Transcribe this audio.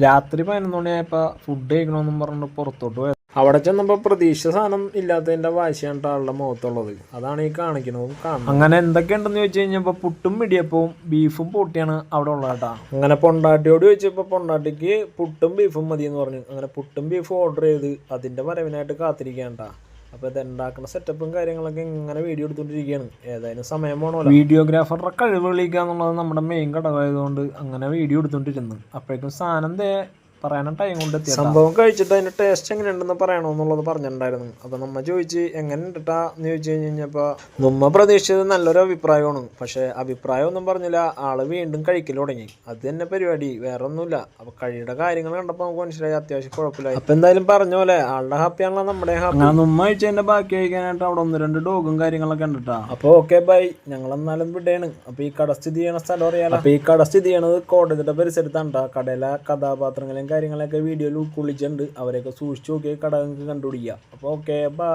രാത്രി 11 മണിയായപ്പോൾ ഫുഡ് കഴിക്കണമെന്നും പറഞ്ഞിട്ട് പുറത്തോട്ട് പോയത്. അവിടെ ചെന്നപ്പോൾ പ്രതീക്ഷ സാധനം ഇല്ലാത്തതിൻ്റെ വാശിയാണ് ആളുടെ മുഖത്തുള്ളത്. അതാണ് ഈ കാണിക്കുന്നതും കാണുന്നത്. അങ്ങനെ എന്തൊക്കെയുണ്ടെന്ന് ചോദിച്ചു കഴിഞ്ഞപ്പോൾ പുട്ടും ഇടിയപ്പവും ബീഫും പൊട്ടിയാണ് അവിടെ ഉള്ളത് കേട്ടോ. അങ്ങനെ പൊണ്ടാട്ടിയോട് ചോദിച്ചപ്പോൾ പൊണ്ടാട്ടിക്ക് പുട്ടും ബീഫും മതി എന്ന് പറഞ്ഞു. അങ്ങനെ പുട്ടും ബീഫും ഓർഡർ ചെയ്ത് അതിൻ്റെ വരവിനായിട്ട് കാത്തിരിക്കുകയാണ് കേട്ടോ. അപ്പോൾ ഇത് ഉണ്ടാക്കുന്ന സെറ്റപ്പും കാര്യങ്ങളൊക്കെ ഇങ്ങനെ വീഡിയോ എടുത്തുകൊണ്ടിരിക്കുകയാണ്. ഏതായാലും സമയം പോകണമല്ലോ. വീഡിയോഗ്രാഫറുടെ കഴിവ് തെളിയിക്കുക എന്നുള്ളത് നമ്മുടെ മെയിൻ ഘടകമായതുകൊണ്ട് അങ്ങനെ വീഡിയോ എടുത്തുകൊണ്ടിരുന്നു. അപ്പോഴേക്കും സാധനം പറയാനും ടൈം കൊണ്ട് എത്തിയ സംഭവം കഴിച്ചിട്ട് അതിൻ്റെ ടേസ്റ്റ് എങ്ങനെയുണ്ടെന്ന് പറയണമെന്നുള്ളത് പറഞ്ഞിട്ടുണ്ടായിരുന്നു. അപ്പോൾ നമ്മ ചോദിച്ച് എങ്ങനെ ഉണ്ടിട്ടാ എന്ന് ചോദിച്ചു കഴിഞ്ഞപ്പോൾ നമ്മ പ്രതീക്ഷിച്ചത് നല്ലൊരു അഭിപ്രായമാണ്. പക്ഷേ അഭിപ്രായമൊന്നും പറഞ്ഞില്ല. ആള് വീണ്ടും കഴിക്കൽ തുടങ്ങി. അത് തന്നെ പരിപാടി, വേറെ ഒന്നുമില്ല. അപ്പോൾ കഴിയുടെ കാര്യങ്ങൾ കണ്ടപ്പോൾ നമുക്ക് മനസ്സിലായി അത്യാവശ്യം കുഴപ്പമില്ല. അപ്പോൾ എന്തായാലും പറഞ്ഞ പോലെ ആളുടെ ഹാപ്പിയാണല്ലോ നമ്മുടെ ഹാപ്പി. നമ്മ കഴിച്ചതിൻ്റെ ബാക്കി കഴിക്കാനായിട്ട് അവിടെ 1-2 ഡോഗും കാര്യങ്ങളൊക്കെ ഉണ്ട് കേട്ടോ. അപ്പോൾ ഓക്കെ ബൈ, ഞങ്ങളെന്നാലും വിടയാണ്. അപ്പോൾ ഈ കട സ്ഥിതി ചെയ്യണ സ്ഥലം അറിയാലോ. അപ്പോൾ ഈ കട സ്ഥിതി ചെയ്യണത് കോടതിയുടെ പരിസരത്താണ് കേട്ടോ. കടയിലെ കഥാപാത്രങ്ങളും കാര്യങ്ങളൊക്കെ വീഡിയോയിൽ ഉൾക്കൊള്ളിച്ചിട്ടുണ്ട്. അവരെയൊക്കെ സൂക്ഷിച്ച് നോക്കിയാൽ കട നിങ്ങൾക്ക് കണ്ടുപിടിക്കുക. അപ്പോൾ ഓക്കെ ബൈ.